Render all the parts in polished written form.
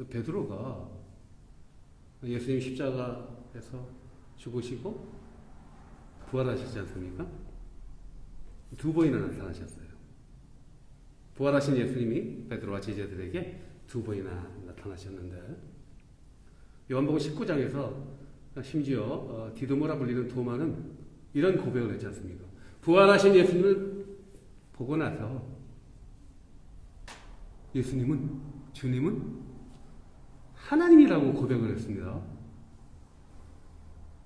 베드로가 예수님 십자가에서 죽으시고 부활하시지 않습니까? 두 번이나 나타나셨어요. 부활하신 예수님이 베드로와 제자들에게 두 번이나 나타나셨는데, 요한복음 19장에서 심지어 디도모라 불리는 도마는 이런 고백을 했지 않습니까? 부활하신 예수님을 보고 나서 주님은 하나님이라고 고백을 했습니다.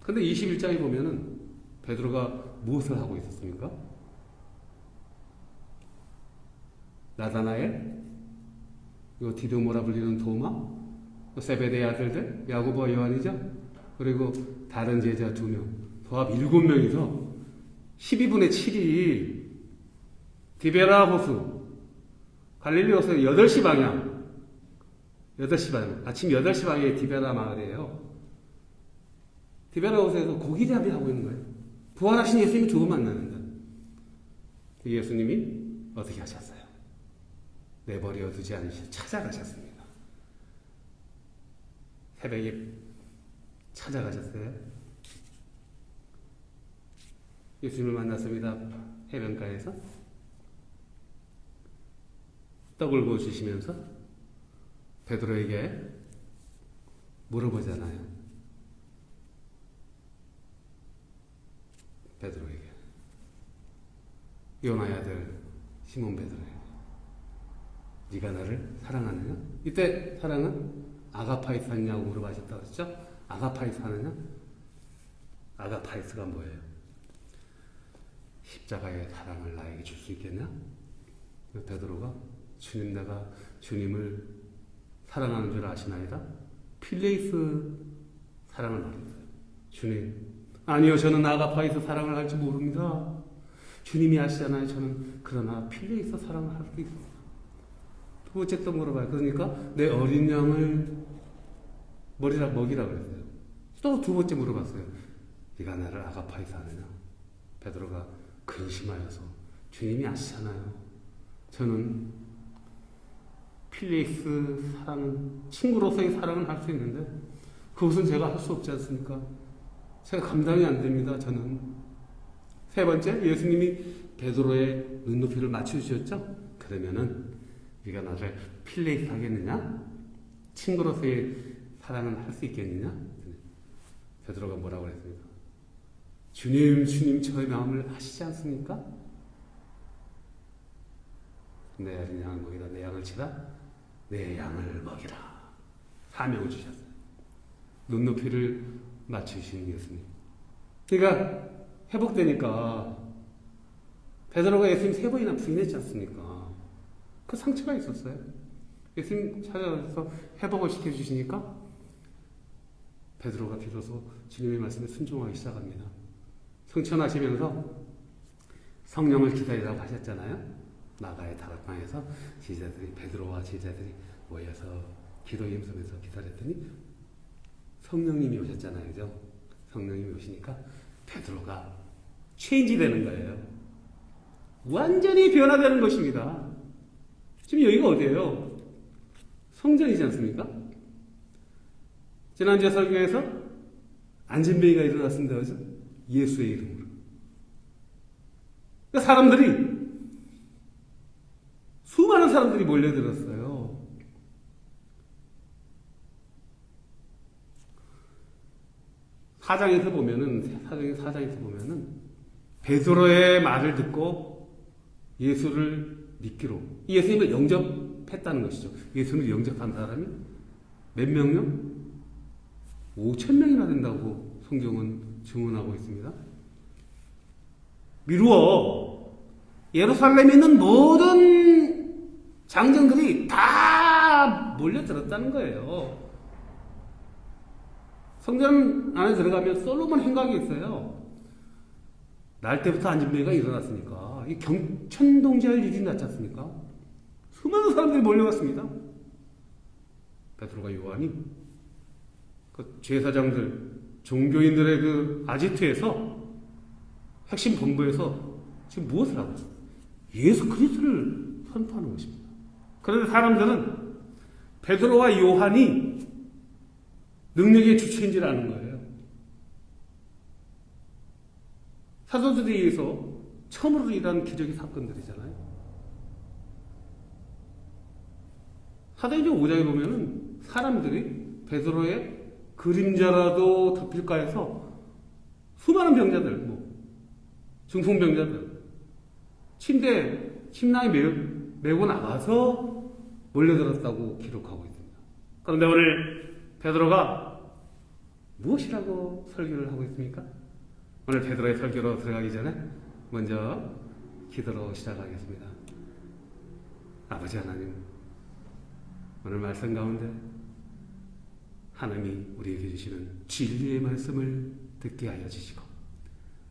그런데 21장에 보면은 베드로가 무엇을 하고 있었습니까? 나다나엘, 디도모라 불리는 도마, 세베대의 아들들, 야고보와 요한이죠. 그리고 다른 제자 2명, 도합 7명이서 12분의 7이 디베라 호수, 갈릴리 호수 8시 방향, 아침 8시 방향에 디베라 마을이에요. 디베라 호수에서 고기잡이 하고 있는 거예요. 부활하신 예수님이 두 번 만나는데, 예수님이 어떻게 하셨어요? 내버려 두지 않으시고 찾아가셨습니다. 새벽에 찾아가셨어요. 예수님을 만났습니다. 해변가에서 떡을 구워주시면서 베드로에게 물어보잖아요. 베드로에게, 요나의 아들 시몬 베드로에게, 네가 나를 사랑하느냐? 이때 사랑은 아가파이스 하느냐고 물어보셨다고 그랬죠? 아가파이스 하느냐? 아가파이스가 뭐예요? 십자가의 사랑을 나에게 줄 수 있겠냐? 베드로가, 주님, 내가 주님을 사랑하는 줄 아시나이다? 필레이스 사랑을 말했어요. 주님, 아니요, 저는 아가파이스 사랑을 할지 모릅니다. 주님이 아시잖아요. 저는 그러나 필레이스 사랑을 할 수 있습니다. 두 번째 또 물어봐요. 그러니까 내 어린 양을 먹이라 그랬어요. 또 두 번째 물어봤어요. 네가 나를 아가파이스 하느냐? 베드로가 근심하여서, 주님이 아시잖아요. 저는 필레이스 사랑은, 친구로서의 사랑은 할 수 있는데 그것은 제가 할 수 없지 않습니까? 제가 감당이 안 됩니다. 저는. 세 번째, 예수님이 베드로의 눈높이를 맞춰주셨죠? 그러면은 네가 나를 필레이스 하겠느냐? 친구로서의 사랑은 할 수 있겠느냐? 베드로가 뭐라고 그랬습니까? 주님, 저의 마음을 아시지 않습니까? 내 어린 양을 먹이라, 내 양을 치라, 내 양을 먹이라. 사명을 주셨어요. 눈높이를 맞추신 예수님. 그러니까 회복되니까 베드로가 예수님 3번이나 부인했지 않습니까? 그 상처가 있었어요. 예수님 찾아가서 회복을 시켜주시니까 베드로가 비로소 주님의 말씀에 순종하기 시작합니다. 성천하시면서 성령을 기다리라고 하셨잖아요. 마가의 다락방에서 베드로와 제자들이 모여서 기도 임성에서 기다렸더니 성령님이 오셨잖아요. 그죠? 성령님이 오시니까 베드로가 체인지 되는 거예요. 완전히 변화되는 것입니다. 지금 여기가 어디예요? 성전이지 않습니까? 지난주에 설교에서 안진뱅이가 일어났습니다. 그죠? 예수의 이름으로. 그러니까 수많은 사람들이 몰려들었어요. 사장에서 보면은 베드로의 말을 듣고 예수를 믿기로, 예수님을 영접했다는 것이죠. 예수님을 영접한 사람이 몇 명요? 5,000명이나 된다고 성경은 증언하고 있습니다. 미루어 예루살렘에 있는 모든 장정들이 다 몰려들었다는 거예요. 성전 안에 들어가면 솔로몬 행각이 있어요. 날 때부터 안진뱅이가 일어났으니까 이 경천동지할 일이 났지 않습니까? 수많은 사람들이 몰려갔습니다. 베드로가 요한이 그 제사장들, 종교인들의 그 아지트에서, 핵심 본부에서 지금 무엇을 하고 있어요? 예수 그리스도를 선포하는 것입니다. 그런데 사람들은 베드로와 요한이 능력의 주체인 줄 아는 거예요. 사도들에 의해서 처음으로 일어난 기적의 사건들이잖아요. 사도행전 5장에 보면은 사람들이 베드로의 그림자라도 덮일까 해서 수많은 병자들, 중풍병자들, 침낭에 메고 나가서 몰려들었다고 기록하고 있습니다. 그런데 오늘 베드로가 무엇이라고 설교를 하고 있습니까? 오늘 베드로의 설교로 들어가기 전에 먼저 기도로 시작하겠습니다. 아버지 하나님, 오늘 말씀 가운데 하나님이 우리에게 주시는 진리의 말씀을 듣게 하여 주시고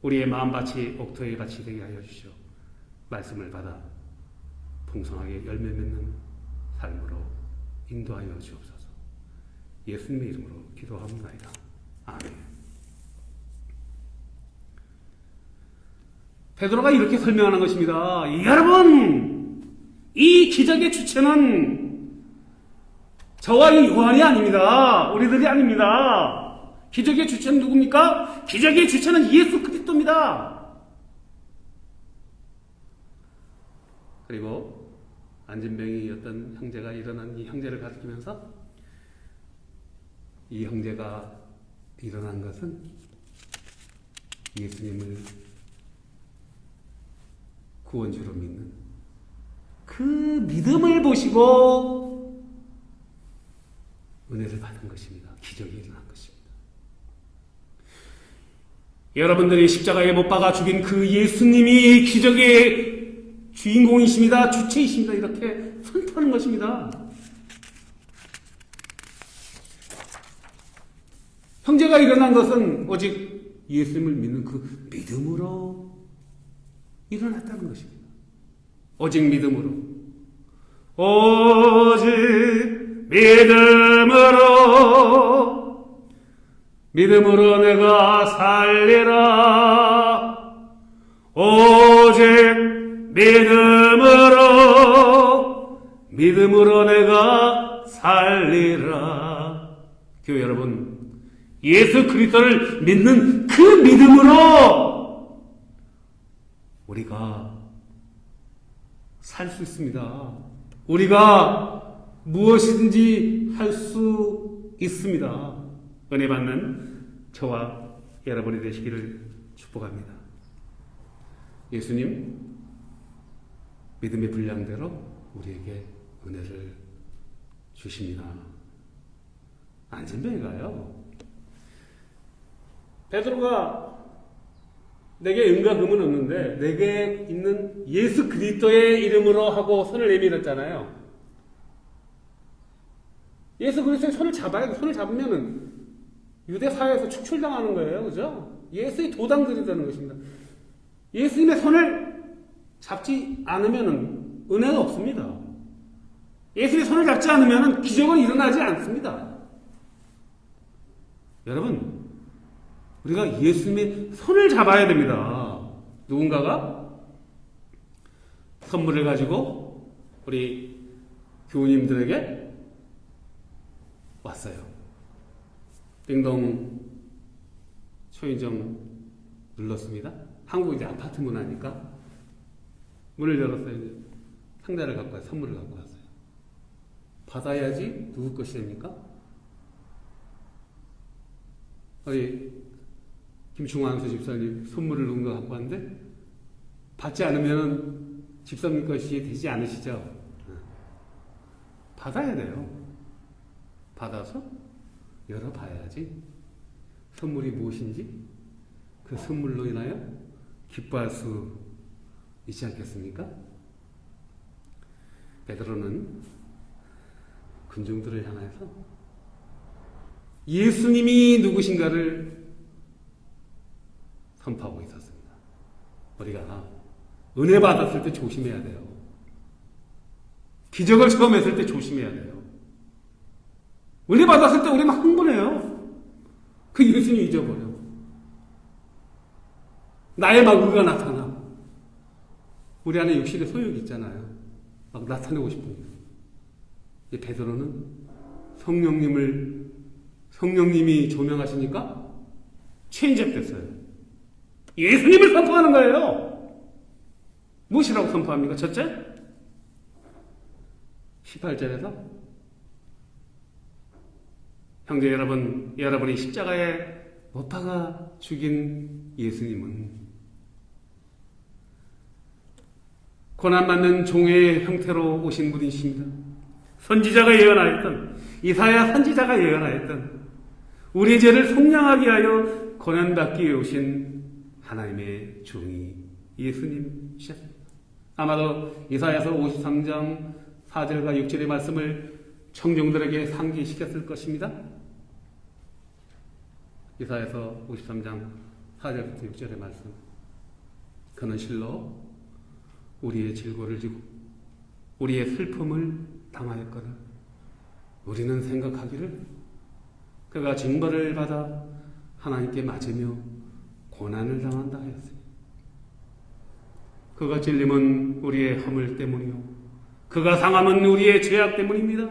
우리의 마음밭이 옥토의 밭이 되게 하여 주시오. 말씀을 받아 풍성하게 열매 맺는 삶으로 인도하여 주옵소서. 예수님의 이름으로 기도합니다. 아멘. 베드로가 이렇게 설명하는 것입니다. 여러분, 이 기적의 주체는 저와 이 요한이 아닙니다. 우리들이 아닙니다. 기적의 주체는 누굽니까? 기적의 주체는 예수 그리스도입니다. 그리고 안진병이었던 형제가 일어난 이 형제를 가리키면서 이 형제가 일어난 것은 예수님을 구원주로 믿는 그 믿음을 보시고 은혜를 받은 것입니다. 기적이 일어난 것입니다. 여러분들이 십자가에 못 박아 죽인 그 예수님이 기적의 주인공이십니다. 주체이십니다. 이렇게 선포하는 것입니다. 형제가 일어난 것은 오직 예수님을 믿는 그 믿음으로 일어났다는 것입니다. 오직 믿음으로. 오직 믿음으로 내가 살리라. 오직 믿음으로 내가 살리라. 교회 여러분, 예수 그리스도를 믿는 그 믿음으로 우리가 살 수 있습니다. 우리가 무엇이든지 할 수 있습니다. 은혜 받는 저와 여러분이 되시기를 축복합니다. 예수님, 믿음의 분량대로 우리에게 은혜를 주십니다. 안진병이가요, 베드로가 내게 은과 금은 없는데 내게 있는 예수 그리스도의 이름으로 하고 손을 내밀었잖아요. 예수 그리스도의 손을 잡아야 돼. 손을 잡으면은 유대 사회에서 축출당하는 거예요. 그죠? 예수의 도당들이 되는 것입니다. 예수님의 손을 잡지 않으면은 은혜가 없습니다. 예수의 손을 잡지 않으면은 기적은 일어나지 않습니다. 여러분, 우리가 예수님의 손을 잡아야 됩니다. 누군가가 선물을 가지고 우리 교우님들에게 왔어요. 띵동 초인종 눌렀습니다. 한국 이제 아파트 문화니까 문을 열었어요. 이제 상자를 갖고 와요. 선물을 갖고 왔어요. 받아야지 누구 것이 됩니까? 우리 김충환수 집사님 선물을 누군가 갖고 왔는데 받지 않으면 집사님 것이 되지 않으시죠? 받아야 돼요. 받아서 열어봐야지 선물이 무엇인지 그 선물로 인하여 기뻐할 수 있지 않겠습니까? 베드로는 군중들을 향해서 예수님이 누구신가를 선포하고 있었습니다. 우리가 은혜 받았을 때 조심해야 돼요. 기적을 처음 했을 때 조심해야 돼요. 은혜 받았을 때 우리 막 흥분해요. 그 예수님 잊어버려. 나의 마구가 나타나. 우리 안에 육신의 소욕이 있잖아요. 막 나타내고 싶은 거. 이 베드로는 성령님이 조명하시니까 체인지업 됐어요. 예수님을 선포하는 거예요. 무엇이라고 선포합니까? 첫째, 18절에서 형제 여러분, 여러분이 십자가에 못 박아 죽인 예수님은 고난받는 종의 형태로 오신 분이십니다. 선지자가 예언하였던, 이사야 선지자가 예언하였던 우리의 죄를 속량하게 하여 고난받기 위해 오신 하나님의 종이 예수님이셨습니다. 아마도 이사야서 53장 4절과 6절의 말씀을 청중들에게 상기시켰을 것입니다. 이사야서 53장 4절부터 6절의 말씀. 그는 실로 우리의 질고를 지고 우리의 슬픔을 당하였거늘 우리는 생각하기를 그가 징벌을 받아 하나님께 맞으며 고난을 당한다 하였으니 그가 찔림은 우리의 허물 때문이요 그가 상함은 우리의 죄악 때문입니다.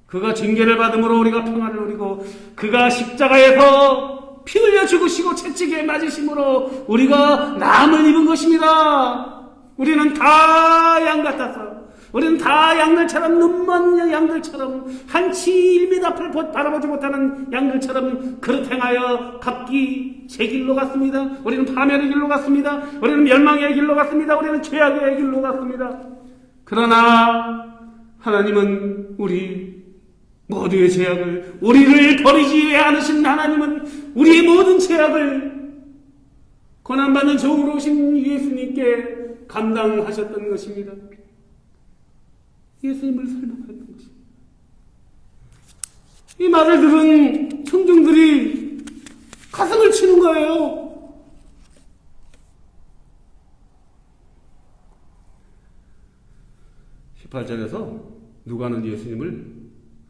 그가 징계를 받음으로 우리가 평안을 누리고 그가 십자가에서 피 흘려 죽으시고 채찍에 맞으심으로 우리가 나음을 입은 것입니다. 우리는 다 양 같아서 우리는 다 양들처럼 눈먼 양들처럼 한치 1m 앞을 바라보지 못하는 양들처럼 그릇 행하여 각기 제 길로 갔습니다. 우리는 파멸의 길로 갔습니다. 우리는 멸망의 길로 갔습니다. 우리는 죄악의 길로 갔습니다. 그러나 하나님은 우리 모두의 죄악을 우리를 버리지 않으신 하나님은 우리의 모든 죄악을 고난받는 종으로 오신 예수님께 감당하셨던 것입니다. 예수님을 설명했던 것입니다. 이 말을 들은 청중들이 가슴을 치는 거예요. (18절에서) 누가는 예수님을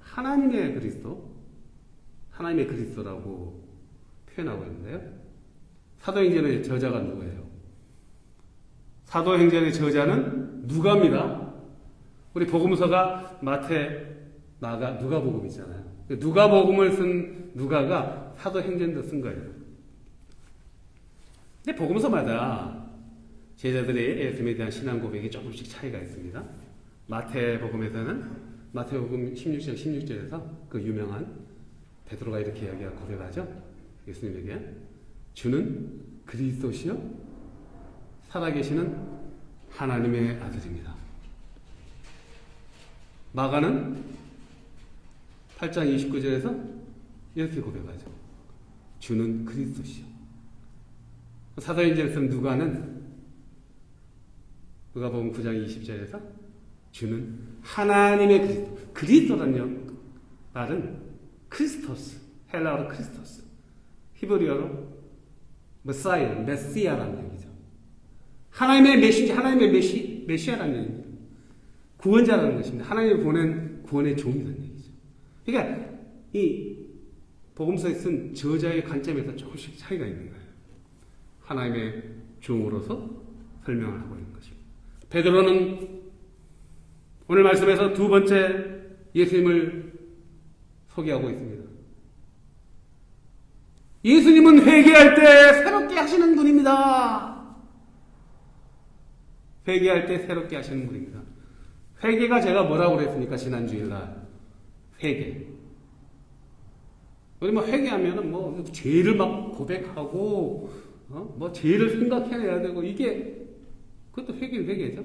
하나님의 그리스도라고 표현하고 있는데요. 사도행전의 저자가 누구예요? 사도행전의 저자는 누가입니다. 우리 복음서가 마태, 마가, 누가복음이잖아요. 누가복음을 쓴 누가가 사도행전도 쓴 거예요. 근데 복음서마다 제자들의 예수님에 대한 신앙 고백이 조금씩 차이가 있습니다. 마태복음에서는 마태복음 16장 16절에서 그 유명한 베드로가 이렇게 이야기하고 고백하죠. 예수님에게 주는 그리스도시요 살아계시는 하나님의 아들입니다. 마가는 8장 29절에서 이렇게 고백하죠. 주는 그리스도시요. 사도행전에서 누가복음 9장 20절에서 주는 하나님의 그리스도라는 말은 크리스토스, 헬라어로 크리스토스, 히브리어로 메시아라는 얘기죠. 하나님의 메시아라는 얘기입니다. 구원자라는 것입니다. 하나님이 보낸 구원의 종이라는 얘기죠. 그러니까 이 복음서에 쓴 저자의 관점에서 조금씩 차이가 있는 거예요. 하나님의 종으로서 설명을 하고 있는 것입니다. 베드로는 오늘 말씀에서 두 번째 예수님을 소개하고 있습니다. 예수님은 회개할 때 새롭게 하시는 분입니다. 회개할 때 새롭게 하시는 분입니다. 회개가 제가 뭐라고 그랬습니까? 지난주일날 회개. 우리 회개하면은 죄를 막 고백하고 죄를 생각해내야 되고 그것도 회개죠.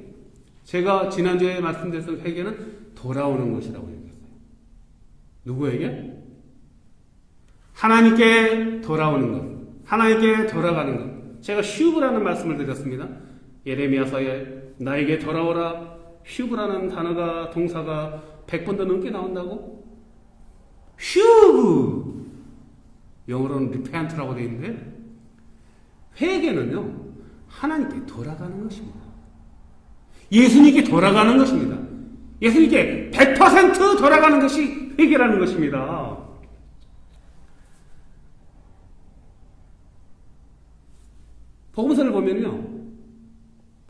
제가 지난주에 말씀드렸던 회개는 돌아오는 것이라고 얘기했어요. 누구에게? 하나님께 돌아오는 것. 하나님께 돌아가는 것. 제가 슈브라는 말씀을 드렸습니다. 예레미야서에 나에게 돌아오라. 슈브라는 단어가 동사가 100번도 넘게 나온다고? 슈브! 영어로는 repent라고 되어 있는데 회개는요. 하나님께 돌아가는 것입니다. 예수님께 돌아가는 것입니다. 예수님께 100% 돌아가는 것이 회개라는 것입니다. 복음서를 보면요.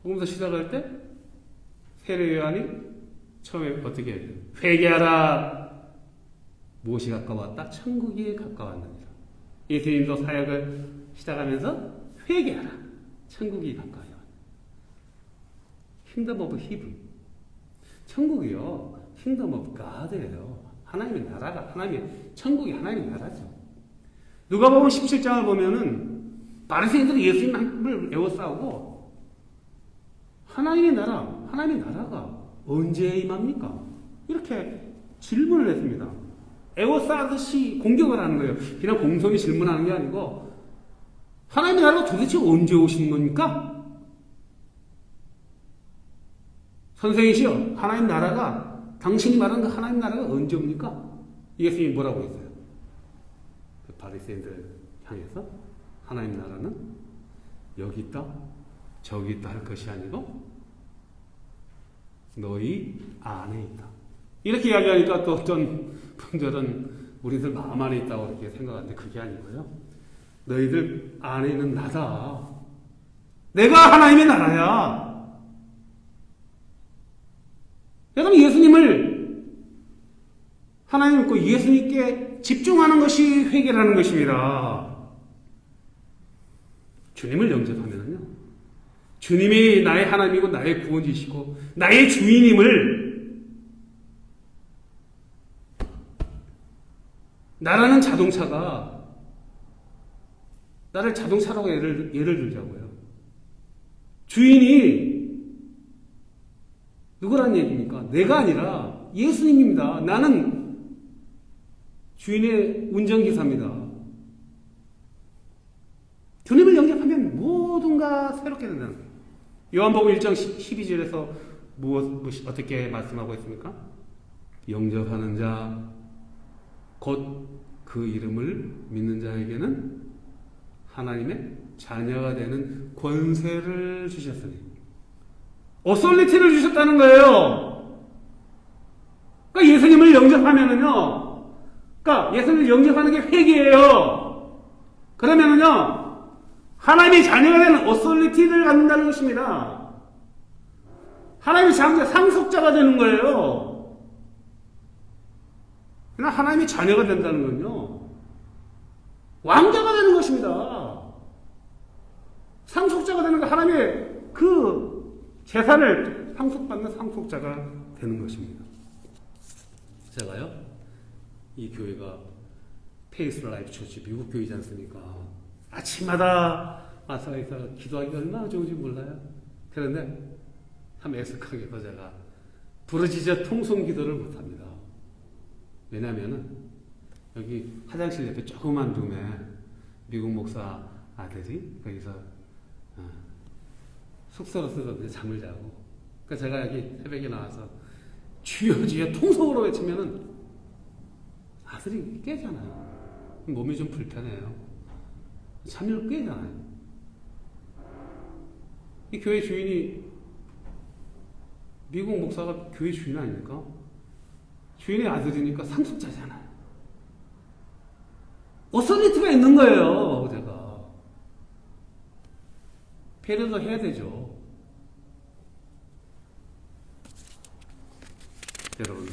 복음서 시작할 때 세례 요한이 처음에 어떻게 해요? 회개하라. 무엇이 가까웠다? 천국이 가까웠느니라. 예수님도 사역을 시작하면서 회개하라. 천국이 가까워요. Kingdom of Heaven. 천국이요. Kingdom of God예요. 하나님의 나라가, 천국이 하나님의 나라죠. 누가복음 17장을 보면은 바리새인들이 예수님을 에워싸우고 하나님의 나라가 언제 임합니까? 이렇게 질문을 했습니다. 에워싸듯이 공격을 하는 거예요. 그냥 공손히 질문하는 게 아니고 하나님의 나라가 도대체 언제 오시는 겁니까? 선생이시여, 하나님 나라가, 당신이 말하는 그 하나님 나라가 언제 옵니까? 예수님이 뭐라고 했어요? 그 바리새인들 향해서 하나님 나라는 여기 있다, 저기 있다 할 것이 아니고 너희 안에 있다. 이렇게 이야기하니까 또 어떤 분들은 우리들 마음 안에 있다고 이렇게 생각하는데 그게 아니고요. 너희들 안에 있는 나다. 내가 하나님의 나라야. 여러분, 예수님을 하나님 믿고 예수님께 집중하는 것이 회개라는 것입니다. 주님을 영접하면요, 주님이 나의 하나님이고 나의 구원이시고 나의 주인임을, 나라는 자동차가, 나를 자동차라고 예를 들자고요. 주인이 누구란 얘기입니까? 내가 아니라 예수님입니다. 나는 주인의 운전기사입니다. 주님을 영접하면 모든가 새롭게 된다는 거예요. 요한복음 1장 12절에서 어떻게 말씀하고 있습니까? 영접하는 자, 곧 그 이름을 믿는 자에게는 하나님의 자녀가 되는 권세를 주셨으니, 어솔리티를 주셨다는 거예요. 그러니까 예수님을 영접하면은요, 그러니까 예수님을 영접하는 게 회개예요. 그러면은요, 하나님의 자녀가 되는 어솔리티를 갖는다는 것입니다. 하나님의 자녀, 상속자가 되는 거예요. 그러나 하나님의 자녀가 된다는 건요, 왕자가 되는 것입니다. 상속자가 되는 거, 하나님의 그 재산을 상속받는 상속자가 되는 것입니다. 제가요, 이 교회가 페이스 라이프 처치 미국 교회이지 않습니까? 아침마다 와서 기도하기 얼마나 좋은지 몰라요. 그런데 참 애석하게도 제가 부르짖어 통성 기도를 못합니다. 왜냐하면은 여기 화장실 옆에 조그만 룸에 미국 목사 아들이 거기서 숙소로 쓰거든요. 잠을 자고. 그러니까 제가 여기 새벽에 나와서 주여 주여 통성으로 외치면은 아들이 깨잖아요. 몸이 좀 불편해요. 잠을 깨잖아요. 이 교회 주인이, 미국 목사가 교회 주인 아닙니까? 주인의 아들이니까 상속자잖아요. 어설리티가 있는 거예요. 제가 배려도 해야 되죠. 여러분,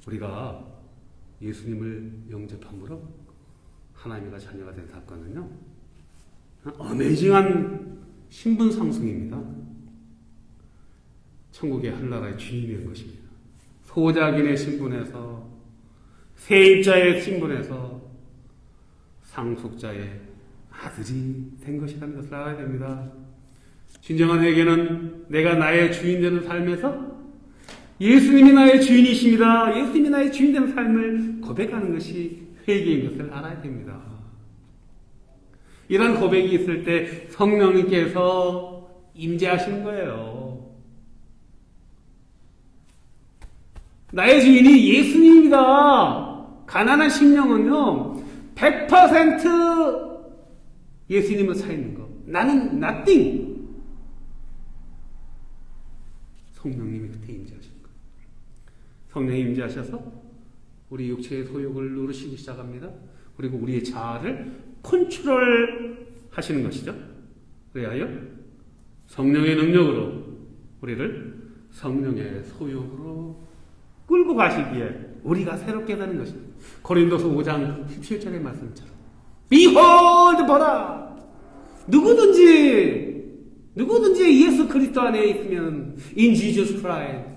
우리가 예수님을 영접함으로 하나님과 자녀가 된 사건은요, 어메이징한 신분 상승입니다. 천국의 한나라의 주인이 된 것입니다. 소작인의 신분에서, 세입자의 신분에서 상속자의 아들이 된 것이라는 것을 알아야 됩니다. 진정한 회개는 내가 나의 주인 되는 삶에서 예수님이 나의 주인이십니다, 예수님이 나의 주인 되는 삶을 고백하는 것이 회개인 것을 알아야 됩니다. 이런 고백이 있을 때 성령님께서 임재하시는 거예요. 나의 주인이 예수님입니다. 가난한 심령은요, 100% 예수님을 차 있는 거. 나는 nothing. 성령님이 그때 임재하시는 거예요. 성령이 임재하셔서 우리 육체의 소욕을 누르시기 시작합니다. 그리고 우리의 자아를 컨트롤 하시는 것이죠. 그래야 성령의 능력으로 우리를 성령의 소욕으로 끌고 가시기에 우리가 새롭게 되는 것입니다. 고린도서 5장 17절의 말씀처럼 Behold, 보라! 누구든지 예수 그리스도 안에 있으면 in Jesus Christ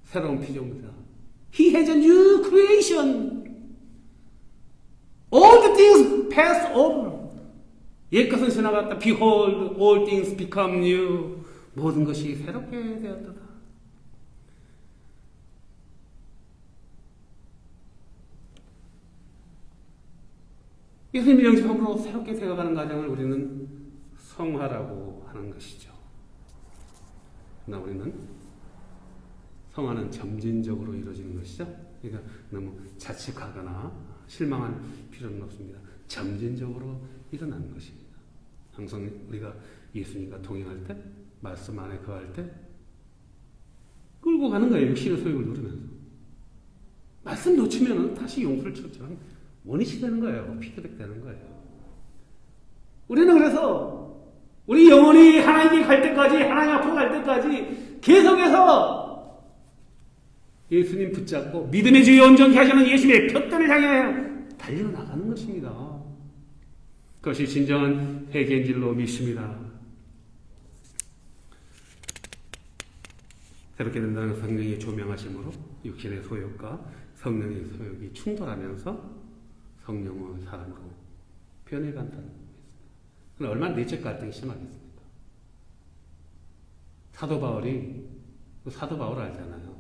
새로운 피조물이다. He has a new creation. All the things pass over. 옛것은 지나갔다. Behold, all things become new. 모든 것이 새롭게 되었다. 예수님의 영접함으로 새롭게 되어가는 과정을 우리는 성화라고 하는 것이죠. 그러나 우리는 성화는 점진적으로 이루어지는 것이죠. 그러니까 너무 자책하거나 실망할 필요는 없습니다. 점진적으로 일어나는 것입니다. 항상 우리가 예수님과 동행할 때, 말씀 안에 거할 때 끌고 가는 거예요. 육신의 소욕을 누리면서. 말씀 놓치면 다시 용서를 처처럼 원위치 되는 거예요. 피드백 되는 거예요. 우리는 그래서 우리 영혼이 하나님께 갈 때까지, 하나님 앞으로 갈 때까지 계속해서 예수님 붙잡고 믿음의 주여 온전케 하시는 예수님의 표대를 향해 달려나가는 것입니다. 그것이 진정한 회개인 줄로 믿습니다. 새롭게 된다는 성령의 조명하심으로 육신의 소욕과 성령의 소욕이 충돌하면서 성령의 사람으로 변해간다는 겁니다. 그럼 얼마나 내적 갈등이 심하겠습니까? 사도 바울 알잖아요.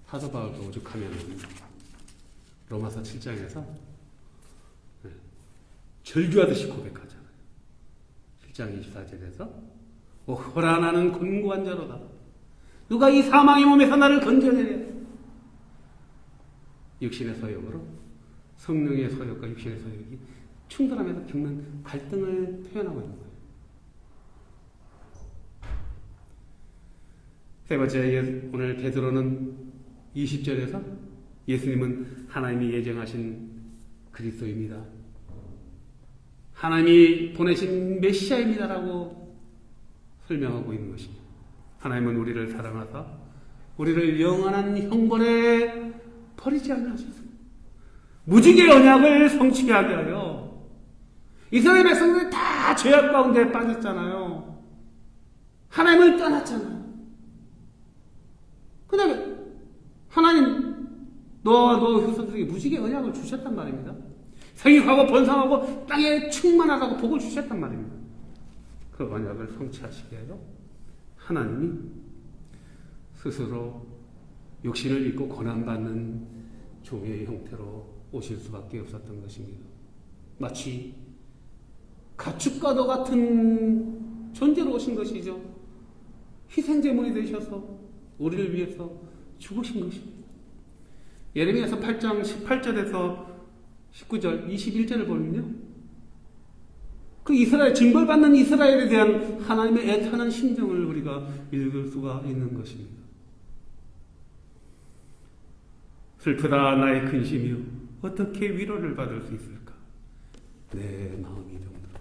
사도 바울도 오죽하면 로마서 7장에서 절규하듯이 고백하잖아요. 7장 24절에서 오호라 나는 곤고한 자로다. 누가 이 사망의 몸에서 나를 건져내랴. 육신의 소욕으로 성령의 소욕과 육신의 소욕이 충돌하면서 겪는 갈등을 표현하고 있는 거예요. 세 번째, 오늘 베드로는 20절에서 예수님은 하나님이 예정하신 그리스도입니다. 하나님이 보내신 메시아입니다라고 설명하고 있는 것입니다. 하나님은 우리를 사랑하사 우리를 영원한 형벌에 버리지 않으셨습니다. 무지개 언약을 성취하게 하여 이스라엘 백성들이 다 죄악 가운데 빠졌잖아요. 하나님을 떠났잖아요. 그 다음에 하나님 너와 너 후손들에게 무지개 언약을 주셨단 말입니다. 생육하고 번성하고 땅에 충만하다고 복을 주셨단 말입니다. 그 언약을 성취하시게 하여 하나님이 스스로 육신을 입고 고난받는 종의 형태로 오실 수밖에 없었던 것입니다. 마치 가축과도 같은 존재로 오신 것이죠. 희생제물이 되셔서 우리를 위해서 죽으신 것입니다. 예레미야서 8장 18절에서 19절, 21절을 보면요. 그 이스라엘, 징벌받는 이스라엘에 대한 하나님의 애타는 심정을 우리가 읽을 수가 있는 것입니다. 슬프다 나의 근심이요. 어떻게 위로를 받을 수 있을까? 내 마음이 병들었다.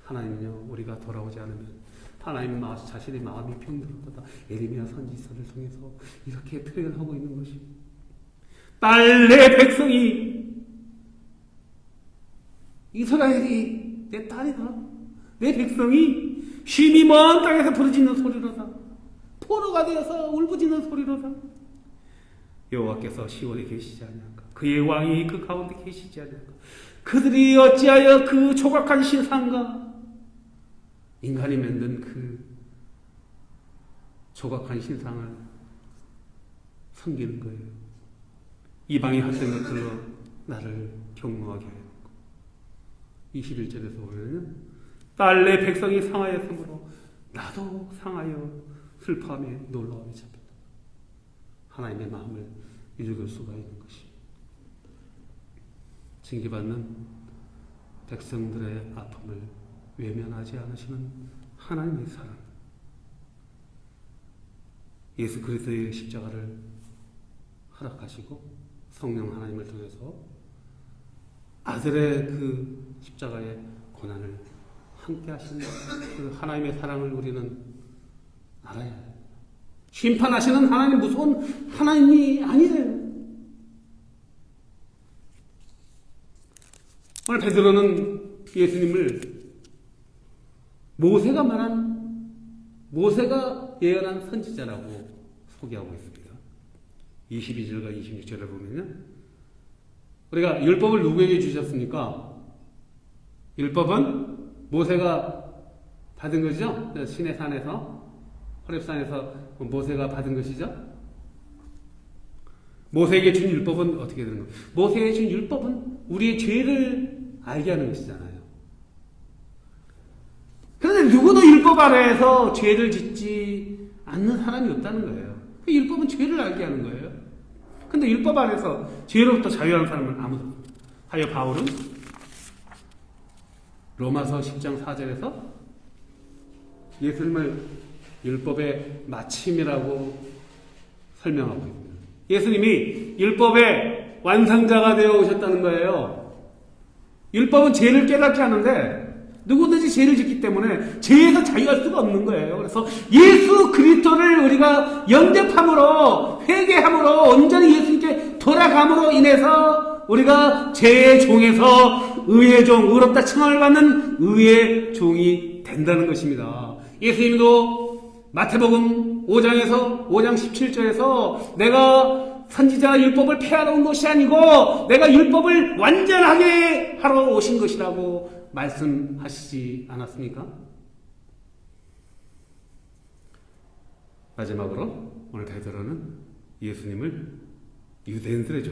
하나님은요, 우리가 돌아오지 않으면 하나님 자신의 마음이 병들었다. 예레미야 선지서를 통해서 이렇게 표현하고 있는 것입니다. 딸 내 백성이 이스라엘이 내 딸이다. 내 백성이 쉼이 먼 땅에서 부르짖는 소리로다. 포로가 되어서 울부짖는 소리로다. 여호와께서 시온에 계시지 아니한가? 그의 왕이 그 가운데 계시지 아니한가? 그들이 어찌하여 그 조각한 신상과 인간이 만든 그 조각한 신상을 섬기는 거예요. 이방이 헛된 것들로 나를 경노하게 하였고 21절에서 보면 딸 내 백성이 상하였으므로 나도 상하여 슬퍼하며 놀라움에 잡혔다. 하나님의 마음을 읽을 수가 있는 것이 징계받는 백성들의 아픔을 외면하지 않으시는 하나님의 사랑, 예수 그리스도의 십자가를 허락하시고 성령 하나님을 통해서 아들의 그 십자가의 고난을 함께 하시는 그 하나님의 사랑을 우리는 알아야 해요. 심판하시는 하나님 무서운 하나님이 아니래요. 오늘 베드로는 예수님을 모세가 예언한 선지자라고 소개하고 있습니다. 22절과 26절을 보면요. 우리가 율법을 누구에게 주셨습니까? 율법은 모세가 받은 것이죠. 시내 산에서, 호렙산에서 모세가 받은 것이죠. 모세에게 준 율법은 어떻게 되는 거예요? 모세에게 준 율법은 우리의 죄를 알게 하는 것이잖아요. 그런데 누구도 율법 아래에서 죄를 짓지 않는 사람이 없다는 거예요. 율법은 죄를 알게 하는 거예요. 근데 율법 아래에서 죄로부터 자유한 사람은 아무도 없습니다. 하여 바울은 로마서 10장 4절에서 예수님을 율법의 마침이라고 설명하고 있습니다. 예수님이 율법의 완성자가 되어 오셨다는 거예요. 율법은 죄를 깨닫게 하는데 누구든지 죄를 짓기 때문에 죄에서 자유할 수가 없는 거예요. 그래서 예수 그리스도를 우리가 영접함으로, 회개함으로, 온전히 예수님께 돌아감으로 인해서 우리가 죄의 종에서 의의 종, 의롭다 칭함을 받는 의의 종이 된다는 것입니다. 예수님도 마태복음 5장 17절에서 내가 선지자 율법을 폐하러 온 것이 아니고 내가 율법을 완전하게 하러 오신 것이라고 말씀하시지 않았습니까? 마지막으로 오늘 베드로는 예수님을 유대인들의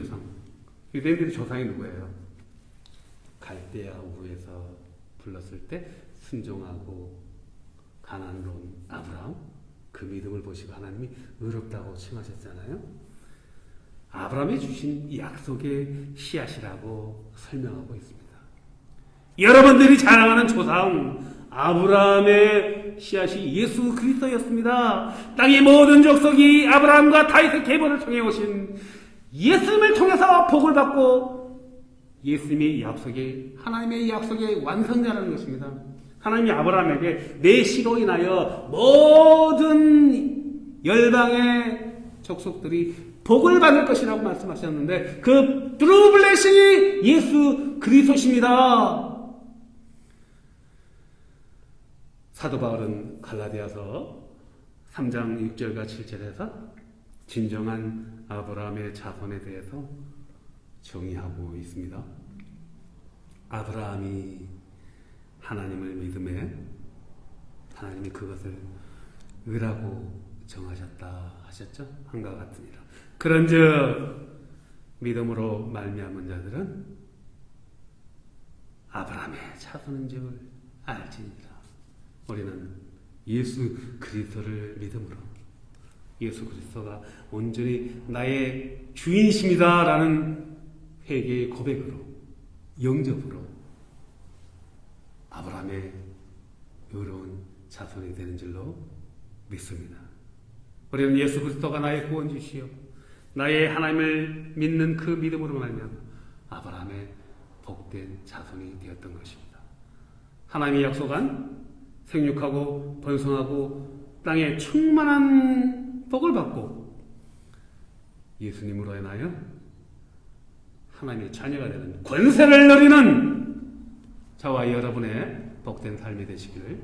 조상이 누구예요? 갈대아 우에서 불렀을 때 순종하고 가나안으로 온 아브라함, 그 믿음을 보시고 하나님이 의롭다고 칭하셨잖아요. 아브라함이 주신 이 약속의 씨앗이라고 설명하고 있습니다. 여러분들이 자랑하는 조상 아브라함의 씨앗이 예수 그리스도였습니다. 땅의 모든 족속이 아브라함과 다윗의 계보를 통해 오신 예수님을 통해서 복을 받고 예수님의 하나님의 약속의 완성자라는 것입니다. 하나님이 아브라함에게 내 씨로 인하여 모든 열방의 족속들이 복을 받을 것이라고 말씀하셨는데 그 트루 블레싱이 예수 그리스도십니다. 사도 바울은 갈라디아서 3장 6절과 7절에서 진정한 아브라함의 자손에 대해서 정의하고 있습니다. 아브라함이 하나님을 믿음에 하나님이 그것을 의라고 정하셨다 하셨죠? 한과 같으니라. 그런즉 믿음으로 말미암은 자들은 아브라함의 자손인 줄 알지니라. 우리는 예수 그리스도를 믿음으로 예수 그리스도가 온전히 나의 주인이십니다라는 회개의 고백으로 영접으로 아브라함의 의로운 자손이 되는 줄로 믿습니다. 우리는 예수 그리스도가 나의 구원주시요 나의 하나님을 믿는 그 믿음으로 말미암아 아브라함의 복된 자손이 되었던 것입니다. 하나님이 약속한 생육하고 번성하고 땅에 충만한 복을 받고 예수님으로 인하여 하나님의 자녀가 되는 권세를 누리는 저와 여러분의 복된 삶이 되시기를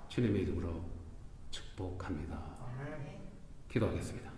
주님의 이름으로 축복합니다. 기도하겠습니다.